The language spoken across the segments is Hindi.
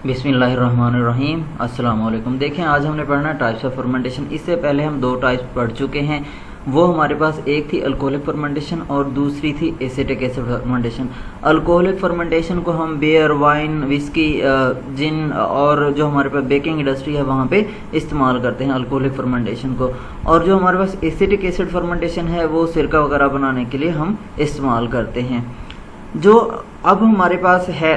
बिस्मिल्लाहिर्रहमानिर्रहीम। अस्सलाम वालेकुम। देखें, आज हमने पढ़ना टाइप्स ऑफ फर्मेंटेशन। इससे पहले हम दो टाइप्स पढ़ चुके हैं। वो हमारे पास एक थी अल्कोहलिक फर्मेंटेशन और दूसरी थी acetic acid fermentation. Alcoholic fermentation को हम बियर, वाइन, विस्की, जिन और जो हमारे पास बेकिंग इंडस्ट्री है वहाँ पे इस्तेमाल करते हैं अल्कोहलिक फर्मेंटेशन को। और जो हमारे पास एसिटिक एसिड फर्मेंटेशन है वो सिरका वगैरह बनाने के लिए हम इस्तेमाल करते हैं। जो अब हमारे पास है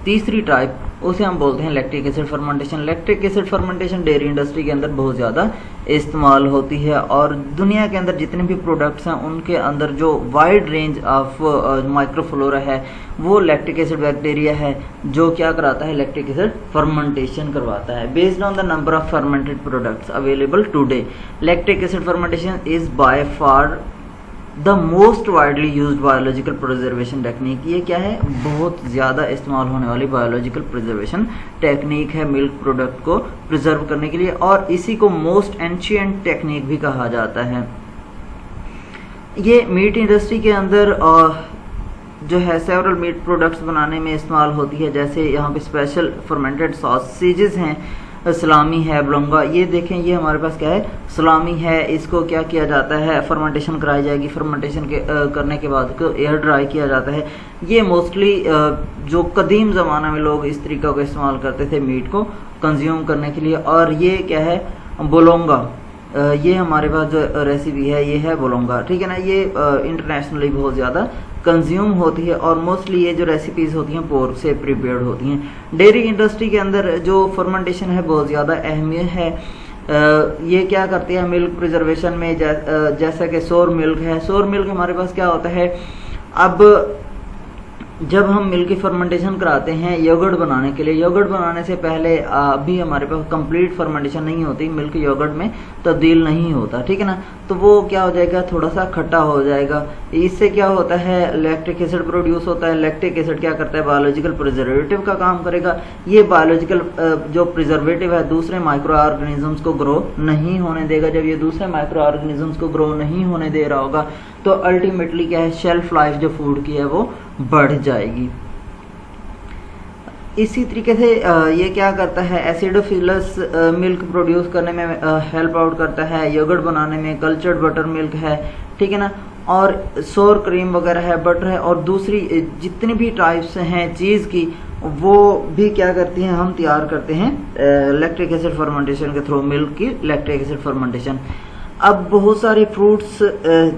तीसरी टाइप, उसे हम बोलते हैं lactic acid fermentation. Lactic acid fermentation dairy industry के अंदर बहुत ज़्यादा इस्तेमाल होती है और दुनिया के अंदर जितने भी प्रोडक्ट्स हैं उनके अंदर जो वाइड रेंज ऑफ माइक्रोफ्लोरा है वो लैक्टिक एसिड बैक्टीरिया है जो क्या कराता है, लैक्टिक एसिड फर्मेंटेशन करवाता है। Based on the number of fermented products available today, lactic acid fermentation is by far the most widely used biological preservation technique. ये क्या है, बहुत ज़्यादा इस्तेमाल होने वाली बायोलॉजिकल प्रिजर्वेशन टेक्निक है मिल्क प्रोडक्ट को प्रिजर्व करने के लिए, और इसी को मोस्ट एंशिएंट टेक्निक भी कहा जाता है। ये मीट इंडस्ट्री के अंदर जो है सेवरल मीट प्रोडक्ट्स बनाने में इस्तेमाल होती है। जैसे यहाँ पे स्पेशल फर्मेंटेड सॉसेजेस हैं, सलामी है, ब्लोंगा। ये देखें, ये हमारे पास क्या है, सलामी है। इसको क्या किया जाता है, फर्मेंटेशन कराई जाएगी। फर्मेंटेशन करने के बाद को एयर ड्राई किया जाता है। ये मोस्टली जो कदीम ज़माना में लोग इस तरीका को इस्तेमाल करते थे मीट को कंज्यूम करने के लिए। और ये क्या है, बोलोंगा। ये हमारे पास जो रेसिपी है ये है बोलोंगा, ठीक है ना। ये इंटरनेशनली बहुत ज़्यादा कंज्यूम होती है और मोस्टली ये जो रेसिपीज़ होती हैं पोर्क से प्रिपेयर्ड होती हैं। डेयरी इंडस्ट्री के अंदर जो फर्मेंटेशन है बहुत ज़्यादा अहमियत है। ये क्या करती है मिल्क प्रिजर्वेशन में, जैसा कि सोर मिल्क है। सोर मिल्क हमारे पास क्या होता है, अब जब हम मिल्क की फर्मेंटेशन कराते हैं योगर्ट बनाने के लिए, योगर्ट बनाने से पहले अभी हमारे पास कंप्लीट फर्मेंटेशन नहीं होती, मिल्क योगर्ट में तब्दील नहीं होता, ठीक है ना। तो वो क्या हो जाएगा, थोड़ा सा खट्टा हो जाएगा। इससे क्या होता है, लैक्टिक एसिड प्रोड्यूस होता है। लैक्टिक एसिड क्या करता है, बायोलॉजिकल प्रिजर्वेटिव का काम करेगा। ये बायोलॉजिकल जो प्रिजर्वेटिव है दूसरे माइक्रो ऑर्गेनिजम्स को ग्रो नहीं होने देगा। जब ये दूसरे माइक्रो ऑर्गेनिजम्स को ग्रो नहीं होने दे रहा होगा तो अल्टीमेटली क्या है, शेल्फ लाइफ जो फूड की है वो बढ़ जाएगी। इसी तरीके से ये क्या करता है, एसिडोफिलस मिल्क प्रोड्यूस करने में हेल्प आउट करता है। योगर्ट बनाने में कल्चर्ड बटर मिल्क है, ठीक है ना। और सोर क्रीम वगैरह है, बटर है, और दूसरी जितनी भी टाइप्स हैं चीज़ की वो भी क्या करती हैं, हम तैयार करते हैं लैक्टिक एसिड फर्मेंटेशन के थ्रू, मिल्क की लैक्टिक एसिड फर्मेंटेशन। अब बहुत सारे फ्रूट्स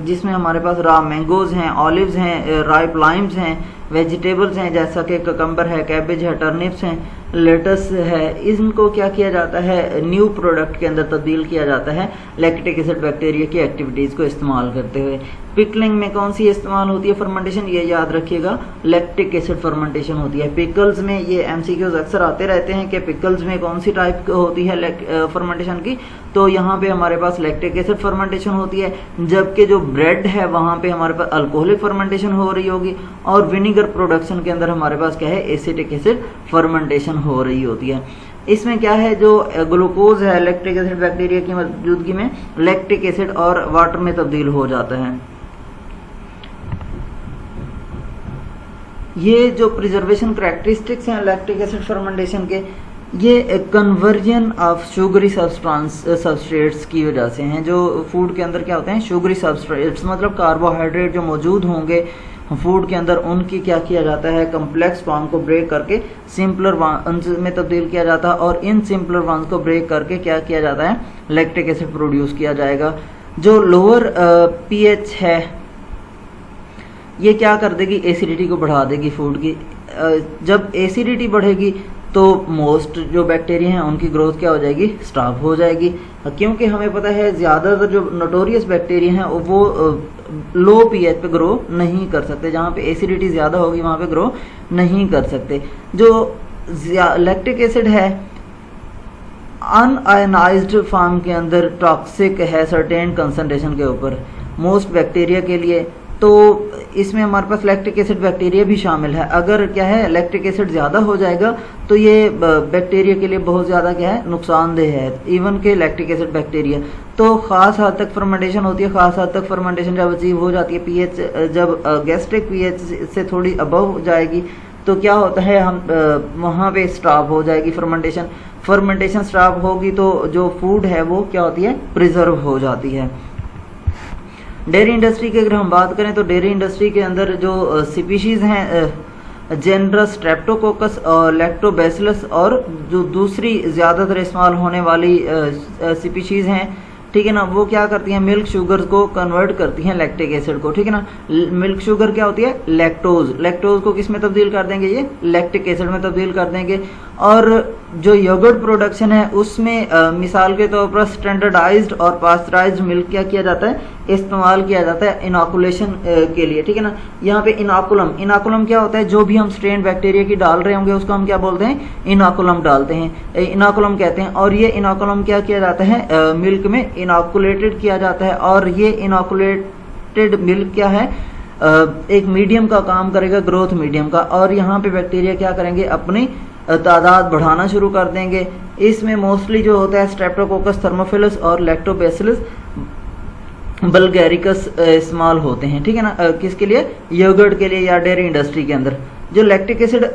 जिसमें हमारे पास रॉ मैंगोज़ हैं, ऑलिव्स हैं, राइप लाइम्स हैं, वेजिटेबल्स हैं जैसा कि ककम्बर है, कैबेज है, टर्निप्स हैं, लेटस है। इनको क्या किया जाता है, न्यू प्रोडक्ट के अंदर तब्दील किया जाता है लैक्टिक एसिड बैक्टीरिया की एक्टिविटीज़ को इस्तेमाल करते हुए। पिकलिंग में कौन सी इस्तेमाल होती है फर्मेंटेशन, ये याद रखिएगा, लैक्टिक एसिड फर्मेंटेशन होती है। पिकल्स में ये एमसीक्यूज अक्सर आते रहते हैं कि पिकल्स में कौन सी टाइप होती है फर्मेंटेशन की, तो यहाँ पे हमारे पास लैक्टिक एसिड फर्मेंटेशन होती है। जबकि जो ब्रेड है वहाँ पे हमारे पास अल्कोहलिक फर्मेंटेशन हो रही होगी, और विनीगर प्रोडक्शन के अंदर हमारे पास क्या है, एसिटिक एसिड फर्मेंटेशन हो रही होती है। इसमें क्या है, जो ग्लूकोज है लैक्टिक एसिड बैक्टीरिया की मौजूदगी में लैक्टिक एसिड और वाटर में तब्दील हो जाता है। ये जो प्रिजर्वेशन करैक्टरिस्टिक्स हैं लैक्टिक एसिड फर्मेंटेशन के, ये कन्वर्जन ऑफ शुगरी सबस्ट्रेट्स की वजह से हैं। जो फूड के अंदर क्या होते हैं, शुगरी सबस्ट्रेट्स, मतलब कार्बोहाइड्रेट जो मौजूद होंगे फूड के अंदर, उनकी क्या किया जाता है, कम्प्लेक्स फॉर्म को ब्रेक करके सिंपलर वंस में तब्दील किया जाता है, और इन सिंपलर वंस को ब्रेक करके क्या किया जाता है, लैक्टिक एसिड प्रोड्यूस किया जाएगा। जो लोअर पीएच है ये क्या कर देगी, एसिडिटी को बढ़ा देगी फूड की। जब एसिडिटी बढ़ेगी तो मोस्ट जो बैक्टीरिया हैं उनकी ग्रोथ क्या हो जाएगी, स्टॉप हो जाएगी। क्योंकि हमें पता है ज़्यादातर जो नोटोरियस बैक्टीरिया हैं वो लो पीएच पे ग्रो नहीं कर सकते। जहाँ पे एसिडिटी ज़्यादा होगी वहाँ पे ग्रो नहीं कर सकते। जो लैक्टिक एसिड है अनआयनाइज्ड फॉर्म के अंदर टॉक्सिक है सर्टेन कंसंट्रेशन के ऊपर मोस्ट बैक्टीरिया के लिए। तो इसमें हमारे पास लैक्टिक एसिड बैक्टीरिया भी शामिल है। अगर क्या है, लैक्टिक एसिड ज़्यादा हो जाएगा तो ये बैक्टीरिया के लिए बहुत ज़्यादा क्या है, नुकसानदेह है, इवन के लैक्टिक एसिड बैक्टीरिया। तो ख़ास हद तक फर्मेंटेशन होती है। ख़ास हद तक फर्मेंटेशन जब अचीव हो जाती है, पीएच जब गैस्ट्रिक पीएच से थोड़ी अबव जाएगी तो क्या होता है, हम वहाँ पे स्टॉप हो जाएगी फर्मेंटेशन स्टॉप होगी तो जो फूड है वो क्या होती है, प्रिजर्व हो जाती है। डेयरी इंडस्ट्री की अगर हम बात करें तो डेयरी इंडस्ट्री के अंदर जो स्पीशीज हैं जेनरस स्ट्रेप्टोकोकस और लैक्टोबैसिलस और जो दूसरी ज़्यादातर इस्तेमाल होने वाली स्पीशीज हैं, ठीक है ना, वो क्या करती हैं, मिल्क शुगर को कन्वर्ट करती हैं लैक्टिक एसिड को, ठीक है ना। मिल्क शुगर क्या होती है, लैक्टोज को किस में तब्दील कर देंगे, ये लैक्टिक एसिड में तब्दील कर देंगे। और जो योगर्ट प्रोडक्शन है उसमें मिसाल के तौर पर स्टैंडर्डाइज्ड और पास्चराइज्ड मिल्क क्या किया जाता है, इस्तेमाल किया जाता है इनॉकुलेशन के लिए, ठीक है ना। यहाँ पे इनॉकुलम क्या होता है, जो भी हम स्ट्रेन बैक्टीरिया की डाल रहे होंगे उसको हम क्या बोलते हैं, इनॉकुलम डालते हैं, इनॉकुलम कहते हैं। और ये इनॉकुलम क्या किया जाता है, मिल्क में इनॉकुलेटेड किया जाता है। और ये इनॉकुलेटेड मिल्क क्या है, एक मीडियम का काम करेगा, ग्रोथ मीडियम का। और यहाँ पे बैक्टीरिया क्या करेंगे, अपनी तादाद बढ़ाना शुरू कर देंगे। इसमें मोस्टली जो होता है स्ट्रेप्टोकोकस थर्मोफिलस और लैक्टोबैसिलस बल्गैरिकस इस्तेमाल होते हैं, ठीक है ना, किसके लिए, योगर्ट के लिए या डेयरी इंडस्ट्री के अंदर। जो लैक्टिक एसिड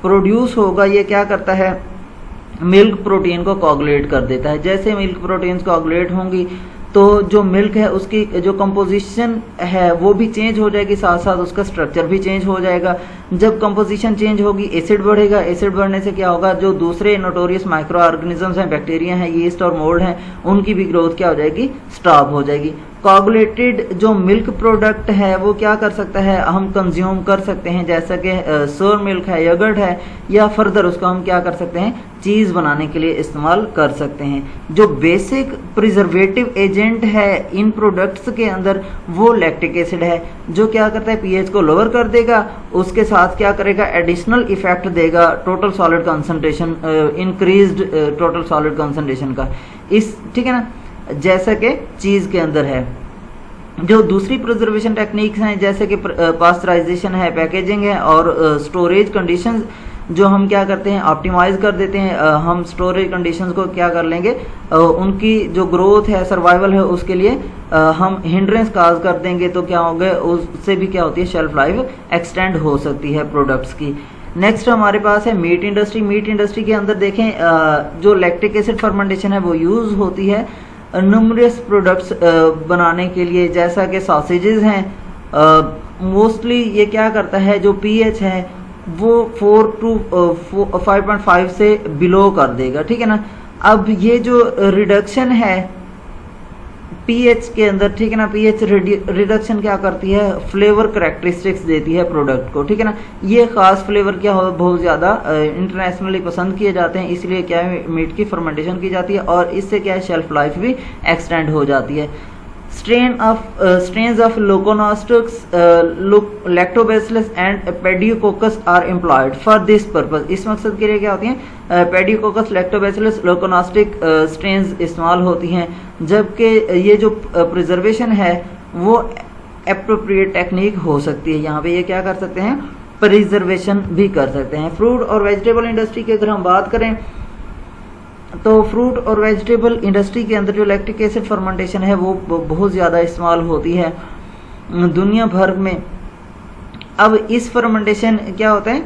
प्रोड्यूस होगा ये क्या करता है, मिल्क प्रोटीन को कोगुलेट कर देता है। जैसे मिल्क प्रोटीन्स कोगुलेट होंगी तो जो मिल्क है उसकी जो कंपोजिशन है वो भी चेंज हो जाएगी, साथ साथ उसका स्ट्रक्चर भी चेंज हो जाएगा। जब कंपोजिशन चेंज होगी एसिड बढ़ेगा, एसिड बढ़ने से क्या होगा, जो दूसरे नोटोरियस माइक्रो ऑर्गेनिजम्स हैं, बैक्टीरिया हैं, यीस्ट और मोल्ड हैं, उनकी भी ग्रोथ क्या हो जाएगी, स्टॉप हो जाएगी। कोगुलेटेड जो मिल्क प्रोडक्ट है वो क्या कर सकता है, हम कंज्यूम कर सकते हैं, जैसा कि सोर मिल्क है, योगर्ट है, या फर्दर उसको हम क्या कर सकते हैं, चीज़ बनाने के लिए इस्तेमाल कर सकते हैं। जो बेसिक प्रिजर्वेटिव एजेंट है इन प्रोडक्ट्स के अंदर वो लैक्टिक एसिड है, जो क्या करता है, पीएच को लोअर कर देगा, उसके साथ क्या करेगा, एडिशनल इफेक्ट देगा total solid concentration, increased total solid concentration का, इस, ठीक है ना, जैसा कि चीज़ के अंदर है। जो दूसरी प्रिजर्वेशन टेक्निक्स हैं जैसे कि पास्चराइजेशन है, पैकेजिंग है और स्टोरेज कंडीशंस, जो हम क्या करते हैं, ऑप्टिमाइज कर देते हैं। हम स्टोरेज कंडीशंस को क्या कर लेंगे, उनकी जो ग्रोथ है, सर्वाइवल है, उसके लिए हम हिंड्रेंस काज कर देंगे, तो क्या होगा, उससे भी क्या होती है, शेल्फ लाइफ एक्सटेंड हो सकती है प्रोडक्ट्स की। नेक्स्ट हमारे पास है मीट इंडस्ट्री। मीट इंडस्ट्री के अंदर देखें जो लैक्टिक एसिड फर्मेंटेशन है वो यूज़ होती है न्यूमरस प्रोडक्ट्स बनाने के लिए, जैसा कि सॉसेजेस हैं। मोस्टली ये क्या करता है, जो पीएच है वो 4 to 5.5 से बिलो कर देगा, ठीक है ना। अब ये जो रिडक्शन है पीएच के अंदर, ठीक है ना, पीएच रिडक्शन क्या करती है, फ्लेवर करैक्टरिस्टिक्स देती है प्रोडक्ट को, ठीक है ना। ये खास फ्लेवर क्या हो, बहुत ज़्यादा इंटरनेशनली पसंद किए जाते हैं, इसलिए क्या है, मीट की फर्मेंटेशन की जाती है और इससे क्या है, शेल्फ लाइफ भी एक्सटेंड हो जाती है। strains of Leuconostocs, Lactobacillus and Pediococcus are employed for this purpose। इस मकसद के लिए क्या होती हैं, Pediococcus, Lactobacillus, Leuconostic strains इस्तेमाल होती हैं। जबकि ये जो प्रिजर्वेशन है वो एप्रोप्रिएट टेक्निक हो सकती है, यहाँ पे ये क्या कर सकते हैं, प्रिजर्वेशन भी कर सकते हैं। फ्रूट और वेजिटेबल इंडस्ट्री की अगर हम बात करें तो फ्रूट और वेजिटेबल इंडस्ट्री के अंदर जो लैक्टिक एसिड फर्मेंटेशन है वो बहुत ज़्यादा इस्तेमाल होती है दुनिया भर में। अब इस फर्मेंटेशन क्या होता है,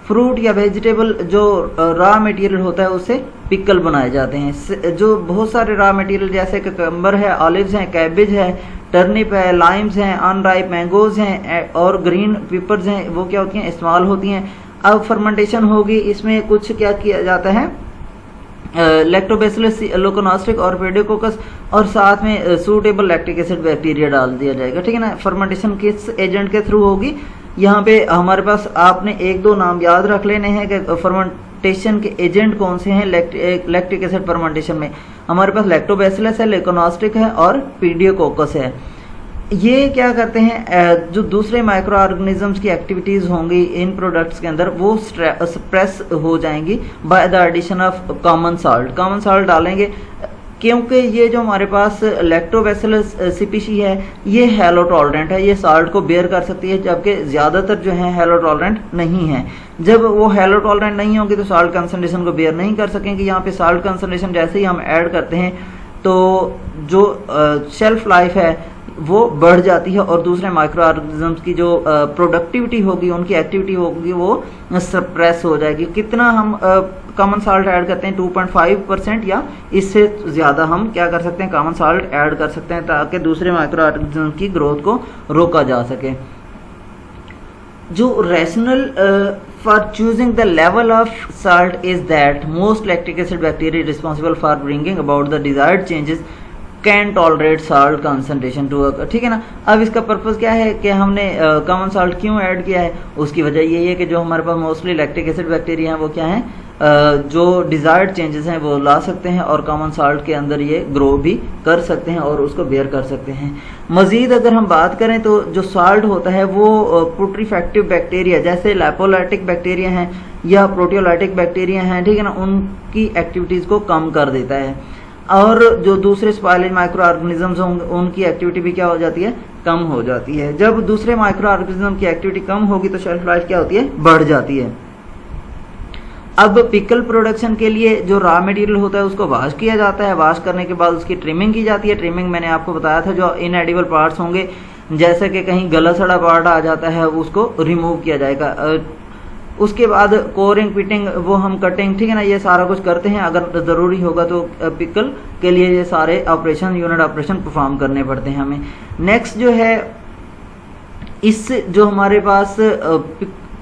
फ्रूट या वेजिटेबल जो रॉ मटेरियल होता है उससे पिकल बनाए जाते हैं। जो बहुत सारे रॉ मटेरियल जैसे ककम्बर है, ऑलिव्स हैं, कैबेज है, टर्निप है, लाइम्स हैं, अनराइप मैंगोज हैं और ग्रीन पेपर्स हैं, वो क्या होती हैं, इस्तेमाल होती हैं। अब फर्मेंटेशन होगी, इसमें कुछ क्या किया जाता है, लैक्टोबैसिलस, लुकोनोस्टिक और पेडियोकोकस और साथ में सूटेबल लैक्टिक एसिड बैक्टीरिया डाल दिया जाएगा, ठीक है ना। फर्मेंटेशन किस एजेंट के थ्रू होगी, यहाँ पे हमारे पास आपने 1-2 नाम याद रख लेने हैं कि फर्मेंटेशन के एजेंट कौन से हैं लैक्टिक एसिड फर्मेंटेशन में। हमारे पास लैक्टोबैसिलस है, लुकोनोस्टिक है और पेडियोकोकस है। ये क्या करते हैं, जो दूसरे माइक्रो ऑर्गेनिजम्स की एक्टिविटीज़ होंगी इन प्रोडक्ट्स के अंदर वो सप्रेस हो जाएंगी by the addition of common salt डालेंगे, क्योंकि ये जो हमारे पास लैक्टोबैसिलस स्पीशी है ये हैलो टॉलरेंट है, ये साल्ट को बेयर कर सकती है, जबकि ज़्यादातर जो है हैलो टॉलरेंट नहीं है। जब वो हैलो टॉलरेंट नहीं होंगी तो साल्ट कंसनट्रेशन को बेयर नहीं कर सकेंगे। यहाँ पे साल्ट कंसनट्रेशन जैसे ही हम ऐड करते हैं तो जो शेल्फ लाइफ है वो बढ़ जाती है और दूसरे माइक्रो ऑर्गेनिजम्स की जो प्रोडक्टिविटी होगी, उनकी एक्टिविटी होगी, वो सप्रेस हो जाएगी। कितना हम कॉमन साल्ट ऐड करते हैं 2.5% या इससे ज़्यादा हम क्या कर सकते हैं, कॉमन साल्ट ऐड कर सकते हैं ताकि दूसरे माइक्रो ऑर्गेनिज्म की ग्रोथ को रोका जा सके। जो rational for choosing the level of salt is that most lactic acid bacteria responsible for bringing about the desired changes can tolerate salt concentration to occur। ठीक है ना। अब इसका पर्पस क्या है कि हमने कॉमन साल्ट क्यों ऐड किया है, उसकी वजह यही है कि जो हमारे पास मोस्टली लैक्टिक एसिड बैक्टीरिया हैं वो क्या हैं, जो डिज़ायर्ड चेंजेस हैं वो ला सकते हैं और कॉमन साल्ट के अंदर ये ग्रो भी कर सकते हैं और उसको बेयर कर सकते हैं। मज़ीद अगर हम बात करें तो जो साल्ट होता है वो पुट्रीफैक्टिव बैक्टीरिया जैसे लैपोलाइटिक बैक्टीरिया हैं या प्रोटियोलाइटिक बैक्टीरिया हैं, ठीक है ना, उनकी एक्टिविटीज़ को कम कर देता है और जो दूसरे स्पाइलेज माइक्रो ऑर्गेनिजम्स होंगे उनकी एक्टिविटी भी क्या हो जाती है, कम हो जाती है। जब दूसरे माइक्रो ऑर्गेनिज्म की एक्टिविटी कम होगी तो शेल्फ लाइफ क्या होती है, बढ़ जाती है। अब पिकल प्रोडक्शन के लिए जो रॉ मटेरियल होता है उसको वॉश किया जाता है, वॉश करने के बाद उसकी ट्रिमिंग की जाती है। ट्रिमिंग मैंने आपको बताया था, जो इनएडिबल पार्ट्स होंगे जैसे कि कहीं गला सड़ा पार्ट आ जाता है उसको रिमूव किया जाएगा। उसके बाद कोरिंग, पिटिंग, वो हम कटिंग, ठीक है ना, ये सारा कुछ करते हैं। अगर ज़रूरी होगा तो पिकल के लिए ये सारे ऑपरेशन, यूनिट ऑपरेशन परफॉर्म करने पड़ते हैं हमें। नेक्स्ट जो है, इस जो हमारे पास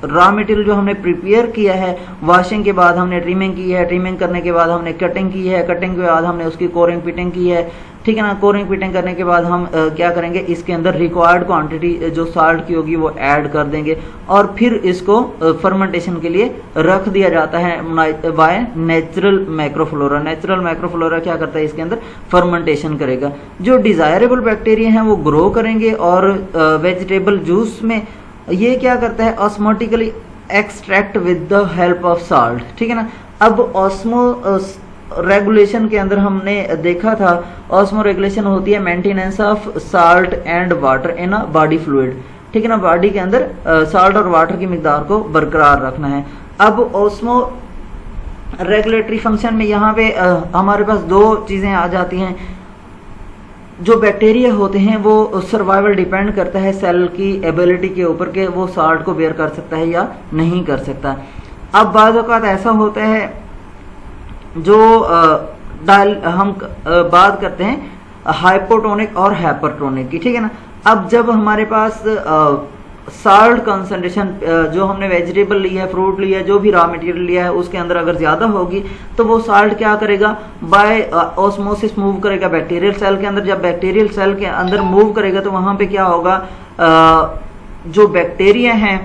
रॉ मटेरियल जो हमने प्रिपेयर किया है, वॉशिंग के बाद हमने ट्रिमिंग की है, ट्रिमिंग करने के बाद हमने कटिंग की है, कटिंग के बाद हमने उसकी कोरिंग, पिटिंग की है, ठीक है ना। कोरिंग, पिटिंग करने के बाद हम क्या करेंगे, इसके अंदर रिक्वायर्ड क्वांटिटी जो साल्ट की होगी वो ऐड कर देंगे और फिर इसको फर्मेंटेशन के लिए रख दिया जाता है by natural microflora. Natural microflora क्या करता है, इसके अंदर फर्मेंटेशन करेगा। जो डिजायरेबल बैक्टीरिया हैं वो ग्रो करेंगे और वेजिटेबल जूस में ये क्या करता है, osmotically extract with the help of salt, ठीक है ना। अब ऑस्मो रेगुलेशन के अंदर हमने देखा था, ऑस्मो रेगुलेशन होती है maintenance of salt and water in a body fluid, ठीक है ना। बॉडी के अंदर साल्ट और वाटर की मिकदार को बरकरार रखना है। अब ऑस्मो रेगुलेटरी फंक्शन में यहाँ पे हमारे पास दो चीज़ें आ जाती हैं। जो बैक्टीरिया होते हैं वो सर्वाइवल डिपेंड करता है सेल की एबिलिटी के ऊपर के वो साल्ट को बेयर कर सकता है या नहीं कर सकता। अब बाज़ औक़ात ऐसा होता है जो हम बात करते हैं हाइपोटोनिक और हाइपरटोनिक की, ठीक है ना। अब जब हमारे पास साल्ट कंसंट्रेशन जो हमने वेजिटेबल लिया है, फ्रूट लिया है, जो भी रॉ मटेरियल लिया है उसके अंदर अगर ज़्यादा होगी तो वो साल्ट क्या करेगा, बाय ऑस्मोसिस मूव करेगा बैक्टीरियल सेल के अंदर। जब बैक्टीरियल सेल के अंदर मूव करेगा तो वहाँ पे क्या होगा, जो बैक्टीरिया हैं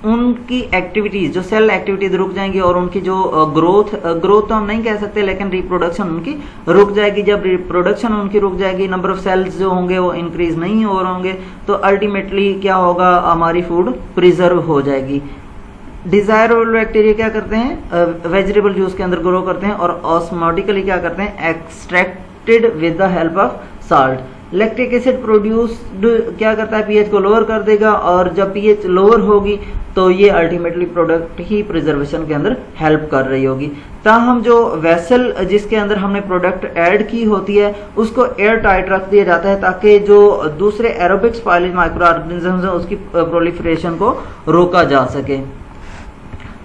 उनकी एक्टिविटीज़, जो सेल एक्टिविटीज रुक जाएंगी और उनकी जो ग्रोथ तो हम नहीं कह सकते लेकिन रिप्रोडक्शन उनकी रुक जाएगी। जब रिप्रोडक्शन उनकी रुक जाएगी, नंबर ऑफ सेल्स जो होंगे वो इंक्रीज नहीं हो रहे होंगे, तो अल्टीमेटली क्या होगा, हमारी फूड प्रिजर्व हो जाएगी। डिजायरेबल बैक्टीरिया क्या करते हैं, वेजिटेबल जूस के अंदर ग्रो करते हैं और ऑस्मोटिकली क्या करते हैं, extracted with the help of salt. Lactic acid produced क्या करता है, पीएच को लोअर कर देगा और जब पीएच लोअर होगी तो ये अल्टीमेटली प्रोडक्ट ही प्रिजर्वेशन के अंदर हेल्प कर रही होगी। ताहम जो वेसल जिसके अंदर हमने प्रोडक्ट ऐड की होती है उसको एयर टाइट रख दिया जाता है ताकि जो दूसरे एरोबिक स्पाइलेज माइक्रो ऑर्गेनिजम्स हैं उसकी प्रोलिफरेशन को रोका जा सके।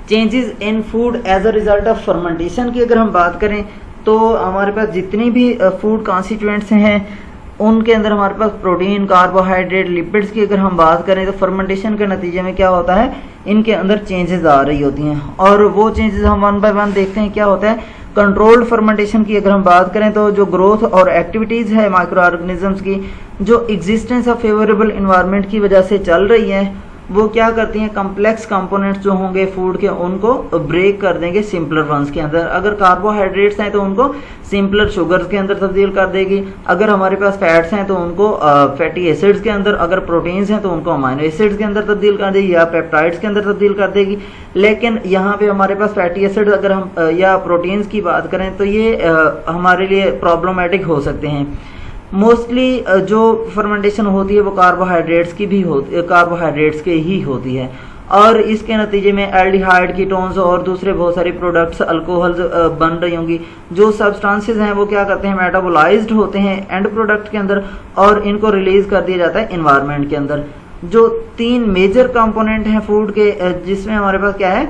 Changes in food as a result of fermentation की अगर हम बात करें तो हमारे पास जितनी भी फूड कॉन्स्टिट्यूएंट्स हैं उनके अंदर हमारे पास प्रोटीन, कार्बोहाइड्रेट, लिपिड्स की अगर हम बात करें तो फर्मेंटेशन के नतीजे में क्या होता है, इनके अंदर चेंजेस आ रही होती हैं और वो चेंजेस हम वन बाय वन देखते हैं क्या होता है। कंट्रोल्ड फर्मेंटेशन की अगर हम बात करें तो जो ग्रोथ और एक्टिविटीज़ है माइक्रो ऑर्गेनिजम्स की, जो एग्जिस्टेंस ऑफ फेवरेबल इन्वायरमेंट की वजह से चल रही है, वो क्या करती हैं, कम्प्लेक्स कंपोनेंट्स जो होंगे फूड के उनको ब्रेक कर देंगे सिंपलर वंस के अंदर। अगर कार्बोहाइड्रेट्स हैं तो उनको सिंपलर शुगर्स के अंदर तब्दील कर देगी, अगर हमारे पास फैट्स हैं तो उनको फैटी एसिड्स के अंदर, अगर प्रोटीन्स हैं तो उनको अमाइनो एसिड्स के अंदर तब्दील कर देगी या पेप्टाइड्स के अंदर तब्दील कर देगी। लेकिन यहाँ पे हमारे पास फैटी एसिड्स अगर हम या प्रोटीन्स की बात करें तो ये हमारे लिए प्रॉब्लमेटिक हो सकते हैं। मोस्टली जो फर्मेंटेशन होती है वो कार्बोहाइड्रेट्स की भी होती, कार्बोहाइड्रेट्स के ही होती है और इसके नतीजे में एल्डिहाइड, कीटोन्स और दूसरे बहुत सारे प्रोडक्ट्स, अल्कोहल बन रही होंगी। जो सब्सटेंसेस हैं वो क्या करते हैं, मेटाबोलाइज्ड होते हैं एंड प्रोडक्ट के अंदर और इनको रिलीज कर दिया जाता है इन्वायरमेंट के अंदर। जो 3 मेजर कंपोनेंट हैं फूड के, जिसमें हमारे पास क्या है,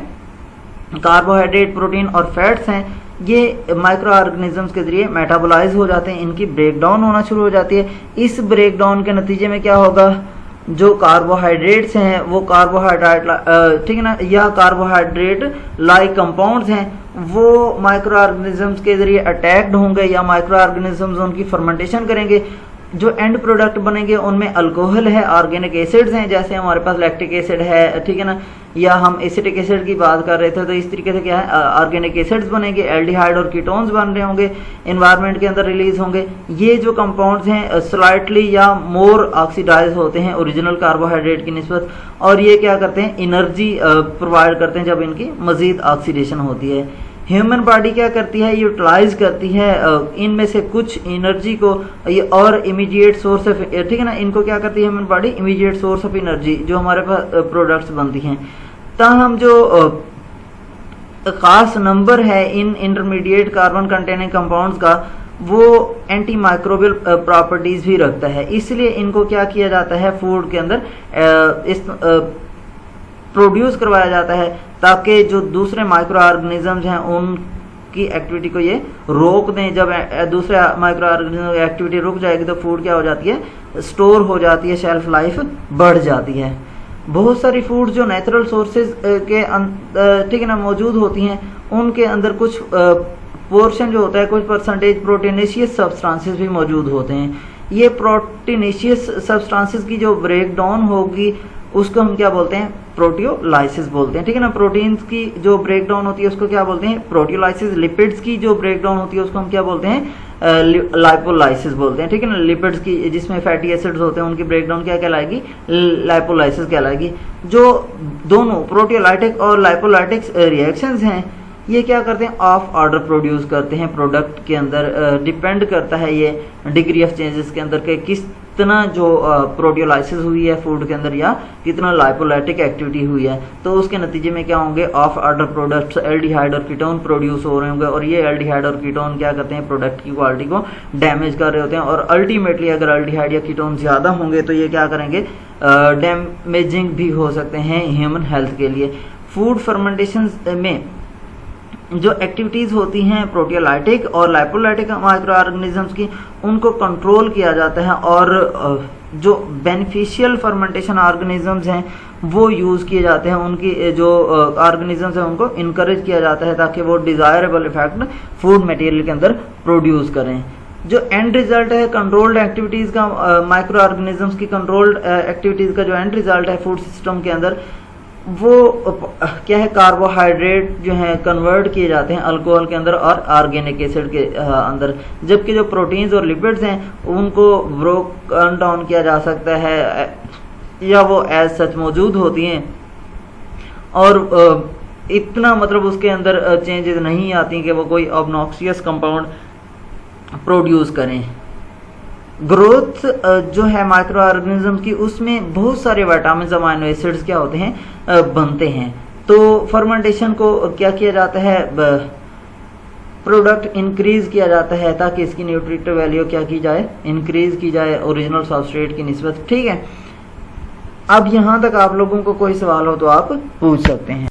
कार्बोहाइड्रेट, प्रोटीन और फैट्स हैं, ये माइक्रो ऑर्गेनिजम्स के जरिए मेटाबोलाइज हो जाते हैं, इनकी ब्रेकडाउन होना शुरू हो जाती है। इस ब्रेकडाउन के नतीजे में क्या होगा, जो कार्बोहाइड्रेट्स हैं वो कार्बोहाइड्रेट ठीक है ना, या कार्बोहाइड्रेट लाइक कंपाउंड्स हैं वो माइक्रो ऑर्गेनिजम्स के जरिए अटैक्ड होंगे या माइक्रो ऑर्गेनिजम्स उनकी फर्मेंटेशन करेंगे। जो एंड प्रोडक्ट बनेंगे उनमें अल्कोहल है, ऑर्गेनिक एसिड्स हैं, जैसे हमारे पास लैक्टिक एसिड है, ठीक है ना, या हम एसिटिक एसिड की बात कर रहे थे, तो इस तरीके से क्या है, ऑर्गेनिक एसिड्स बनेंगे, एल्डिहाइड और कीटोन्स बन रहे होंगे, एनवायरनमेंट के अंदर रिलीज होंगे। ये जो कंपाउंड्स हैं स्लाइटली या मोर ऑक्सीडाइज होते हैं ओरिजिनल कार्बोहाइड्रेट की निस्बत, और ये क्या करते हैं, एनर्जी प्रोवाइड करते हैं जब इनकी मजीद ऑक्सीडेशन होती है। ह्यूमन बॉडी क्या करती है, यूटिलाइज करती है इनमें से कुछ एनर्जी को, और इमीडिएट सोर्स ऑफ, ठीक है ना, इनको क्या करती है human body, immediate source of energy जो हमारे पास प्रोडक्ट्स बनती हैं। ताहम जो खास नंबर है इन इंटरमीडिएट कार्बन कंटेनिंग कंपाउंड्स का, वो एंटी माइक्रोबियल प्रॉपर्टीज भी रखता है, इसलिए इनको क्या किया जाता है, फूड के अंदर इस प्रोड्यूस करवाया जाता है, ताकि जो दूसरे माइक्रो ऑर्गेनिजम्स हैं उनकी एक्टिविटी को ये रोक दें। जब दूसरे माइक्रो ऑर्गेनिज्म की एक्टिविटी रुक जाएगी तो फूड क्या हो जाती है, स्टोर हो जाती है, शेल्फ लाइफ बढ़ जाती है। बहुत सारी फूड जो नेचुरल सोर्सेज के ठीक है ना मौजूद होती हैं, उनके अंदर कुछ पोर्शन जो होता है, कुछ परसेंटेज प्रोटीनेशियस सब्सटेंसेस भी मौजूद होते हैं। ये प्रोटीनेशियस सब्सटेंसेस की जो ब्रेक डाउन होगी उसको हम क्या बोलते हैं, प्रोटियोलाइसिस बोलते हैं, ठीक है ना। प्रोटीन्स की जो ब्रेक डाउन होती है उसको क्या बोलते हैं, प्रोटियोलाइसिस। लिपिड्स की जो ब्रेक डाउन होती है उसको हम क्या बोलते हैं, लाइपोलाइसिस बोलते हैं, ठीक है ना। लिपिड्स की जिसमें फैटी एसिड्स होते हैं उनकी ब्रेक डाउन क्या कहलाएगी, लाइपोलाइसिस कहलाएगी। जो दोनों प्रोटियोलाइटिक और लाइपोलाइटिक रिएक्शंस हैं, ये क्या करते हैं, ऑफ ऑर्डर प्रोड्यूस करते हैं प्रोडक्ट के अंदर। डिपेंड करता है ये डिग्री ऑफ चेंजेस के अंदर के कितना जो प्रोटियोलाइसिस हुई है फूड के अंदर या कितना लाइपोलाइटिक एक्टिविटी हुई है, तो उसके नतीजे में क्या होंगे, ऑफ ऑर्डर प्रोडक्ट्स एल्डिहाइड और कीटोन प्रोड्यूस हो रहे होंगे, और ये एल्डिहाइड और कीटोन क्या करते हैं, प्रोडक्ट की क्वालिटी को डैमेज कर रहे होते हैं। और अल्टीमेटली अगर एल्डिहाइड या कीटोन ज़्यादा होंगे तो ये क्या करेंगे, डैमेजिंग भी हो सकते हैं ह्यूमन हेल्थ के लिए। फूड फर्मेंटेशन में जो एक्टिविटीज़ होती हैं प्रोटियोलाइटिक और लाइपोलाइटिक माइक्रो ऑर्गेनिजम्स की, उनको कंट्रोल किया जाता है, और जो बेनिफिशियल फर्मेंटेशन ऑर्गेनिजम्स हैं वो यूज़ किए जाते हैं। उनकी जो ऑर्गेनिजम्स हैं उनको इनकरेज किया जाता है ताकि वो डिज़ायरेबल इफेक्ट फूड मटेरियल के अंदर प्रोड्यूस करें। जो एंड रिजल्ट है कंट्रोल्ड एक्टिविटीज़ का, माइक्रो ऑर्गेनिजम्स की कंट्रोल्ड एक्टिविटीज़ का जो एंड रिजल्ट है फूड सिस्टम के अंदर, वो क्या है, कार्बोहाइड्रेट जो है कन्वर्ट किए जाते हैं अल्कोहल के अंदर और ऑर्गेनिक एसिड के अंदर, जबकि जो प्रोटीन्स और लिपिड्स हैं उनको ब्रोकन डाउन किया जा सकता है या वो एज सच मौजूद होती हैं, और इतना मतलब उसके अंदर चेंजेस नहीं आती कि वो कोई ऑब्नॉक्सियस कंपाउंड प्रोड्यूस करें। ग्रोथ जो है माइक्रो ऑर्गेनिज्म की, उसमें बहुत सारे विटामिन अमाइनो एसिड्स क्या होते हैं, बनते हैं। तो फर्मेंटेशन को क्या किया जाता है, प्रोडक्ट इंक्रीज किया जाता है ताकि इसकी न्यूट्रिटिव वैल्यू क्या की जाए, इंक्रीज की जाए ओरिजिनल सबस्ट्रेट की निस्बत, ठीक है। अब यहाँ तक आप लोगों को कोई सवाल हो तो आप पूछ सकते हैं।